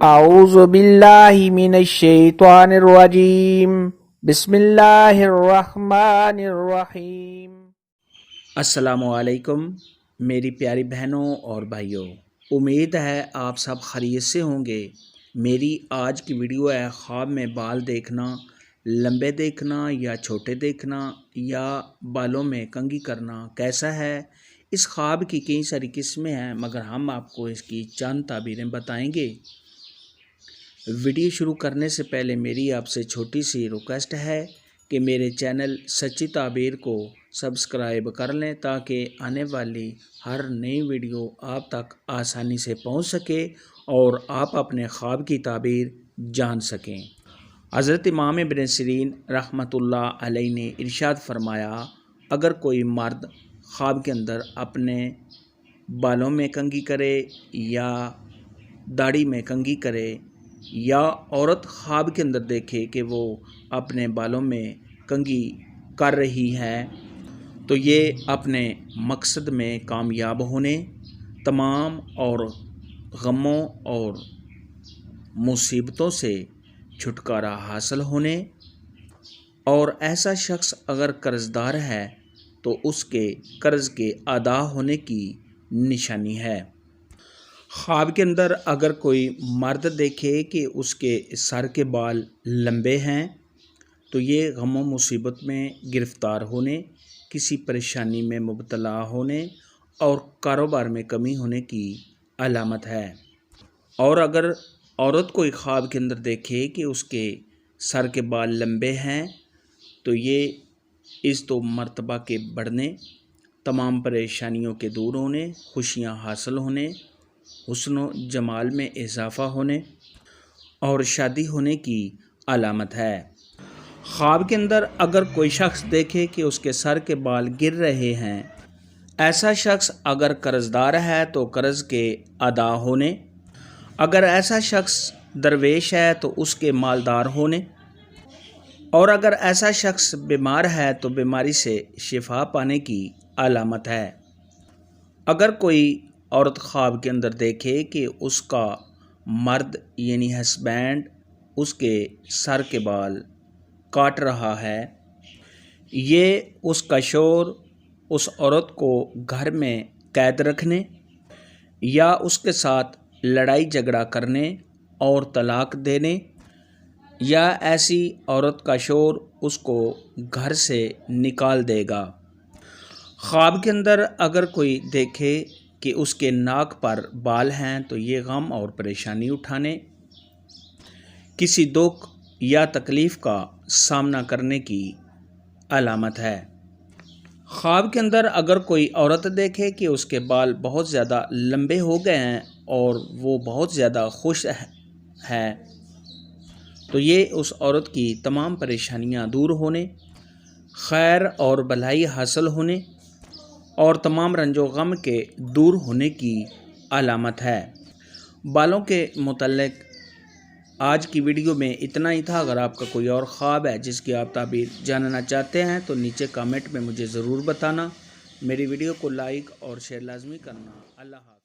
اعوذ باللہ من الشیطان الرجیم بسم اللہ الرحمن الرحیم۔ السلام علیکم میری پیاری بہنوں اور بھائیوں، امید ہے آپ سب خیریت سے ہوں گے۔ میری آج کی ویڈیو ہے خواب میں بال دیکھنا، لمبے دیکھنا یا چھوٹے دیکھنا یا بالوں میں کنگھی کرنا کیسا ہے۔ اس خواب کی کئی ساری قسمیں ہیں مگر ہم آپ کو اس کی چند تعبیریں بتائیں گے۔ ویڈیو شروع کرنے سے پہلے میری آپ سے چھوٹی سی ریکویسٹ ہے کہ میرے چینل سچی تعبیر کو سبسکرائب کر لیں تاکہ آنے والی ہر نئی ویڈیو آپ تک آسانی سے پہنچ سکے اور آپ اپنے خواب کی تعبیر جان سکیں۔ حضرت امام ابن سیرین رحمۃ اللہ علیہ نے ارشاد فرمایا، اگر کوئی مرد خواب کے اندر اپنے بالوں میں کنگھی کرے یا داڑھی میں کنگھی کرے یا عورت خواب کے اندر دیکھے کہ وہ اپنے بالوں میں کنگھی کر رہی ہے تو یہ اپنے مقصد میں کامیاب ہونے، تمام اور غموں اور مصیبتوں سے چھٹکارا حاصل ہونے، اور ایسا شخص اگر قرض دار ہے تو اس کے قرض کے ادا ہونے کی نشانی ہے۔ خواب کے اندر اگر کوئی مرد دیکھے کہ اس کے سر کے بال لمبے ہیں تو یہ غم و مصیبت میں گرفتار ہونے، کسی پریشانی میں مبتلا ہونے اور کاروبار میں کمی ہونے کی علامت ہے۔ اور اگر عورت کوئی خواب کے اندر دیکھے کہ اس کے سر کے بال لمبے ہیں تو یہ عزت و مرتبہ کے بڑھنے، تمام پریشانیوں کے دور ہونے، خوشیاں حاصل ہونے، حسن و جمال میں اضافہ ہونے اور شادی ہونے کی علامت ہے۔ خواب کے اندر اگر کوئی شخص دیکھے کہ اس کے سر کے بال گر رہے ہیں، ایسا شخص اگر قرض دار ہے تو قرض کے ادا ہونے، اگر ایسا شخص درویش ہے تو اس کے مالدار ہونے، اور اگر ایسا شخص بیمار ہے تو بیماری سے شفا پانے کی علامت ہے۔ اگر کوئی عورت خواب کے اندر دیکھے کہ اس کا مرد یعنی ہسبینڈ اس کے سر کے بال کاٹ رہا ہے، یہ اس کا شوہر اس عورت کو گھر میں قید رکھنے یا اس کے ساتھ لڑائی جھگڑا کرنے اور طلاق دینے، یا ایسی عورت کا شوہر اس کو گھر سے نکال دے گا۔ خواب کے اندر اگر کوئی دیکھے کہ اس کے ناک پر بال ہیں تو یہ غم اور پریشانی اٹھانے، کسی دکھ یا تکلیف کا سامنا کرنے کی علامت ہے۔ خواب کے اندر اگر کوئی عورت دیکھے کہ اس کے بال بہت زیادہ لمبے ہو گئے ہیں اور وہ بہت زیادہ خوش ہے تو یہ اس عورت کی تمام پریشانیاں دور ہونے، خیر اور بھلائی حاصل ہونے اور تمام رنج و غم کے دور ہونے کی علامت ہے۔ بالوں کے متعلق آج کی ویڈیو میں اتنا ہی تھا۔ اگر آپ کا کوئی اور خواب ہے جس کی آپ تعبیر جاننا چاہتے ہیں تو نیچے کامنٹ میں مجھے ضرور بتانا۔ میری ویڈیو کو لائک اور شیئر لازمی کرنا۔ اللہ حافظ۔